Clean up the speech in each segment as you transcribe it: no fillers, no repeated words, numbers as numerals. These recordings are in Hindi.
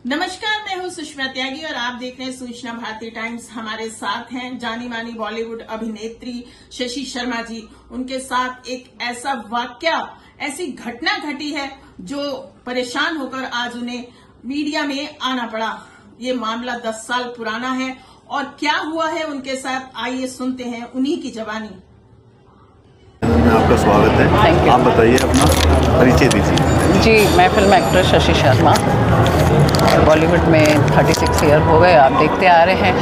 नमस्कार, मैं हूं सुषमा त्यागी और आप देख रहे हैं सूचना भारती टाइम्स। हमारे साथ हैं जानी मानी बॉलीवुड अभिनेत्री शशि शर्मा जी। उनके साथ एक ऐसा वाकया, ऐसी घटना घटी है जो परेशान होकर आज उन्हें मीडिया में आना पड़ा। ये मामला 10 साल पुराना है और क्या हुआ है उनके साथ, आइए सुनते हैं उन्हीं की जबानी। आपका स्वागत है। आप बताइए, अपना परिचय दीजिए। जी, मैं फिल्म एक्ट्रेस शशि शर्मा, बॉलीवुड में 36 ईयर हो गए, आप देखते आ रहे हैं।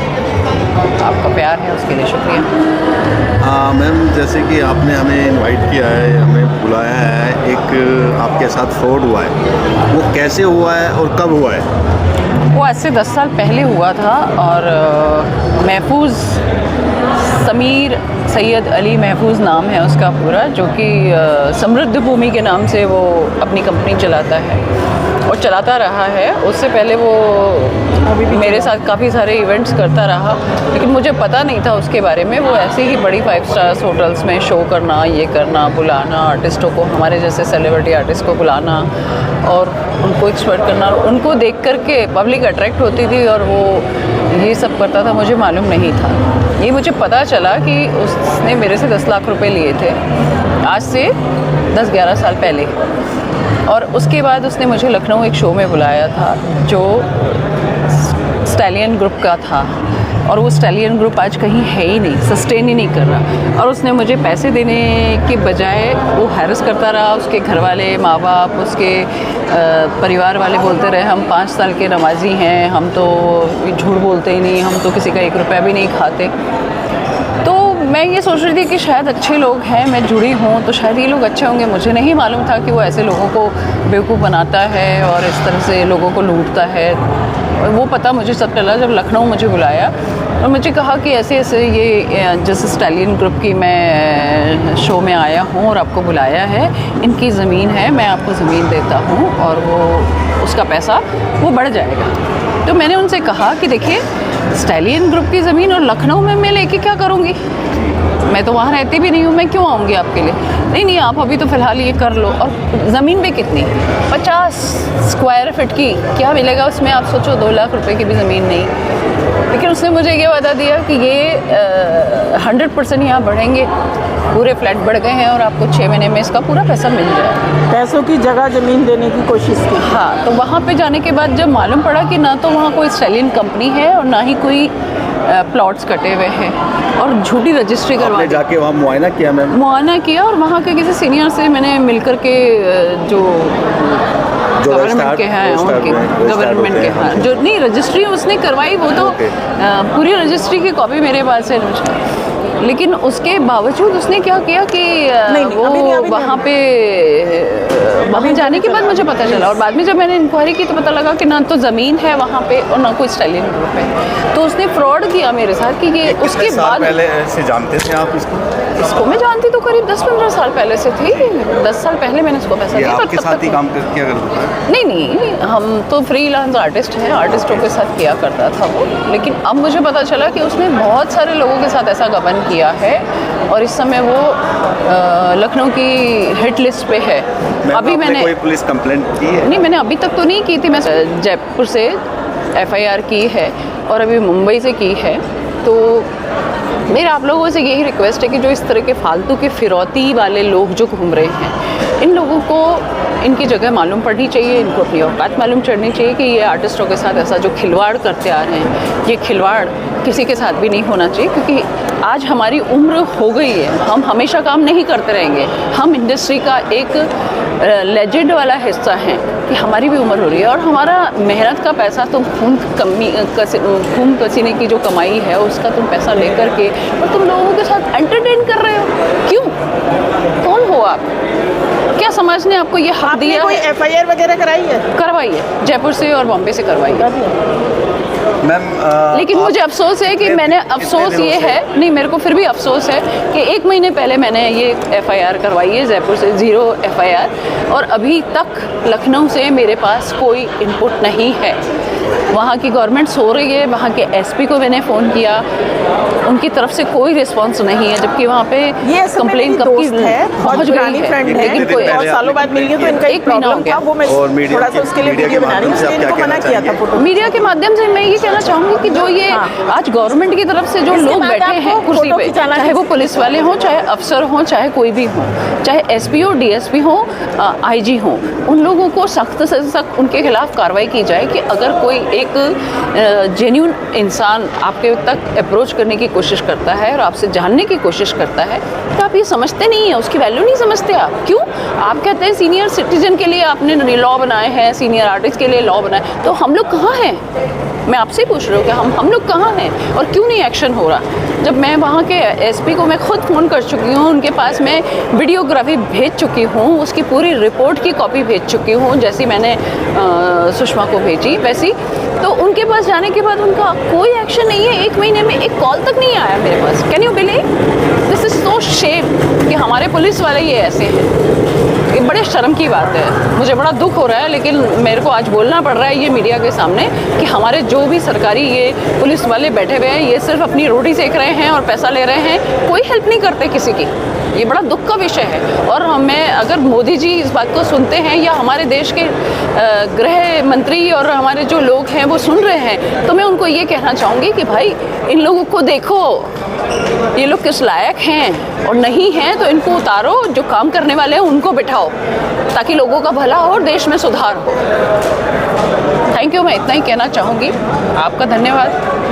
आपका प्यार है, उसके लिए शुक्रिया। मैम, जैसे कि आपने हमें इनवाइट किया है, हमें बुलाया है, एक आपके साथ फ्रॉड हुआ है, वो कैसे हुआ है और कब हुआ है? वो आज से 10 साल पहले हुआ था और महफूज समीर सैयद अली महफूज नाम है उसका पूरा, जो कि समृद्ध भूमि के नाम से वो अपनी कंपनी चलाता है और चलाता रहा है। उससे पहले वो मेरे साथ काफ़ी सारे इवेंट्स करता रहा, लेकिन मुझे पता नहीं था उसके बारे में। वो ऐसे ही बड़ी 5 स्टार्स होटल्स में शो करना, ये करना, बुलाना आर्टिस्टों को, हमारे जैसे सेलिब्रिटी आर्टिस्ट को बुलाना और उनको एक्सपर्ट करना, और उनको देख करके पब्लिक अट्रैक्ट होती थी और वो ये सब करता था। मुझे मालूम नहीं था। ये मुझे पता चला कि उसने मेरे से 10 लाख रुपए लिए थे आज से 10-11 साल पहले, और उसके बाद उसने मुझे लखनऊ एक शो में बुलाया था जो स्टैलियन ग्रुप का था, और वो स्टैलियन ग्रुप आज कहीं है ही नहीं, सस्टेन ही नहीं कर रहा। और उसने मुझे पैसे देने के बजाय वो हैरेस करता रहा। उसके घर वाले, माँ बाप, उसके परिवार वाले बोलते रहे हम 5 साल के नमाजी हैं, हम तो झूठ बोलते ही नहीं, हम तो किसी का 1 रुपया भी नहीं खाते। तो मैं ये सोच रही थी कि शायद अच्छे लोग हैं, मैं जुड़ी हूँ तो शायद ये लोग अच्छे होंगे। मुझे नहीं मालूम था कि वो ऐसे लोगों को बेवकूफ़ बनाता है और इस तरह से लोगों को लूटता है। वो पता मुझे सब चला जब लखनऊ मुझे बुलाया और मुझे कहा कि ऐसे ऐसे ये जैसे स्टैलियन ग्रुप की मैं शो में आया हूँ और आपको बुलाया है, इनकी ज़मीन है, मैं आपको ज़मीन देता हूँ और वो उसका पैसा वो बढ़ जाएगा। तो मैंने उनसे कहा कि देखिए, स्टैलियन ग्रुप की ज़मीन और लखनऊ में मैं लेके क्या करूँगी, मैं तो वहाँ रहती भी नहीं हूँ, मैं क्यों आऊँगी आपके लिए। नहीं, आप अभी तो फ़िलहाल ये कर लो। और ज़मीन भी कितनी, 50 स्क्वायर फीट की, क्या मिलेगा उसमें? आप सोचो, 2 लाख रुपए की भी ज़मीन नहीं। लेकिन उसने मुझे ये वादा दिया कि ये 100% यहाँ बढ़ेंगे, पूरे फ्लैट बढ़ गए हैं और आपको 6 महीने में इसका पूरा पैसा मिल जाएगा। पैसों की जगह जमीन देने की कोशिश की। हाँ, तो वहाँ पे जाने के बाद जब मालूम पड़ा कि ना तो वहाँ कोई स्टैलियन कंपनी है और ना ही कोई प्लॉट्स कटे हुए हैं, और झूठी रजिस्ट्री करवा, जाके वहाँ मुआयना किया मैम? मुआयना किया, और वहाँ के किसी सीनियर से मैंने मिलकर के जो गवर्नमेंट के हैं, उनके गवर्नमेंट के, हाँ, जो नहीं रजिस्ट्री उसने करवाई, वो तो पूरी रजिस्ट्री की कॉपी मेरे पास है। लेकिन उसके बावजूद उसने क्या किया कि वो वहाँ पे वहाँ जाने के बाद मुझे पता चला, और बाद में जब मैंने इंक्वायरी की तो पता लगा कि ना तो ज़मीन है वहाँ पे और ना कोई स्टैलियन ग्रुप है। तो उसने फ्रॉड किया मेरे साथ कि ये उसके बाद। पहले से जानते थे आप इसको? मैं जानती तो करीब 10-15 साल पहले से थी। 10 साल पहले मैंने उसको पैसा दिया। आपके साथ ही काम किया करता था? नहीं, हम तो फ्रीलांस आर्टिस्ट हैं, आर्टिस्टों के साथ किया करता था वो। लेकिन अब मुझे पता चला कि उसने बहुत सारे लोगों के साथ ऐसा गबन किया है और इस समय वो लखनऊ की हिट लिस्ट पे है। अभी मैंने कोई पुलिस कंप्लेंट की है? नहीं, मैंने अभी तक तो नहीं की थी। मैं जयपुर से FIR की है और अभी मुंबई से की है। तो मेरा आप लोगों से यही रिक्वेस्ट है कि जो इस तरह के फालतू के फिरौती वाले लोग जो घूम रहे हैं, इन लोगों को इनकी जगह मालूम पड़नी चाहिए, इनको अपनी औकात मालूम चढ़नी चाहिए कि ये आर्टिस्टों के साथ ऐसा जो खिलवाड़ करते आ रहे हैं, ये खिलवाड़ किसी के साथ भी नहीं होना चाहिए। क्योंकि आज हमारी उम्र हो गई है, हम हमेशा काम नहीं करते रहेंगे। हम इंडस्ट्री का एक लेजेंड वाला हिस्सा हैं कि हमारी भी उम्र हो रही है और हमारा मेहनत का पैसा, तुम खून पसीने की जो कमाई है उसका तुम पैसा लेकर के और तुम लोगों के साथ एंटरटेन कर रहे हो। क्यों? कौन हो आप? क्या समाज ने आपको ये हक दिया? कोई FIR वगैरह कराई है? करवाई है, जयपुर से और बॉम्बे से करवाई है मैम। लेकिन मुझे अफसोस है कि मैंने, अफसोस ये है, नहीं मेरे को फिर भी अफसोस है कि 1 महीने पहले मैंने ये FIR करवाई है जयपुर से, 0 FIR, और अभी तक लखनऊ से मेरे पास कोई इनपुट नहीं है। वहाँ की गवर्नमेंट सो रही है। वहाँ के एसपी को मैंने फ़ोन किया, उनकी तरफ से कोई रिस्पांस नहीं है, जबकि वहाँ पे कंप्लेन कब की पहुँच गई है, लेकिन कोई और सालों बाद मिल गए। तो इनका एक प्रॉब्लम था, वो मैं थोड़ा सा उसके लिए वीडियो बना रही हूँ, इसलिए इनको मना किया था फोटो। मीडिया के माध्यम से मैं ये कहना चाहूँगी कि जो ये आज गवर्नमेंट की तरफ से जो लोग बैठे हैं कुर्सी पे, चाहे वो पुलिस वाले हों, चाहे अफसर हों, चाहे कोई भी हो, चाहे एसपी हो, डीएसपी हो, आईजी हो, उन लोगों को सख्त से सख्त उनके खिलाफ कार्रवाई की जाए कि अगर कोई एक जेन्युइन इंसान आपके तक अप्रोच करने की कोशिश करता है और आपसे जानने की कोशिश करता है, तो आप ये समझते नहीं है, उसकी वैल्यू नहीं समझते आप। क्यों? आप कहते हैं सीनियर सिटीजन के लिए आपने लॉ बनाए हैं, सीनियर आर्टिस्ट के लिए लॉ बनाए, तो हम लोग कहाँ हैं? मैं आपसे ही पूछ रही हूँ कि हम लोग कहाँ हैं और क्यों नहीं एक्शन हो रहा? जब मैं वहाँ के एसपी को मैं खुद फ़ोन कर चुकी हूँ, उनके पास मैं वीडियोग्राफी भेज चुकी हूँ, उसकी पूरी रिपोर्ट की कॉपी भेज चुकी हूँ, जैसी मैंने सुषमा को भेजी वैसी, तो उनके पास जाने के बाद उनका कोई एक्शन नहीं है। 1 महीने में एक कॉल तक नहीं आया मेरे पास। Can you believe? This is so shame कि हमारे पुलिस वाले ये ऐसे हैं। ये बड़े शर्म की बात है, मुझे बड़ा दुख हो रहा है, लेकिन मेरे को आज बोलना पड़ रहा है ये मीडिया के सामने कि हमारे जो भी सरकारी ये पुलिस वाले बैठे हुए हैं, ये सिर्फ अपनी रोटी सेक रहे हैं और पैसा ले रहे हैं, कोई हेल्प नहीं करते किसी की। ये बड़ा दुख का विषय है। और मैं अगर मोदी जी इस बात को सुनते हैं या हमारे देश के गृह मंत्री और हमारे जो लोग हैं वो सुन रहे हैं, तो मैं उनको ये कहना चाहूँगी कि भाई इन लोगों को देखो, ये लोग किस लायक हैं, और नहीं हैं तो इनको उतारो, जो काम करने वाले हैं उनको बिठाओ, ताकि लोगों का भला हो और देश में सुधार हो। थैंक यू, मैं इतना ही कहना चाहूँगी। आपका धन्यवाद।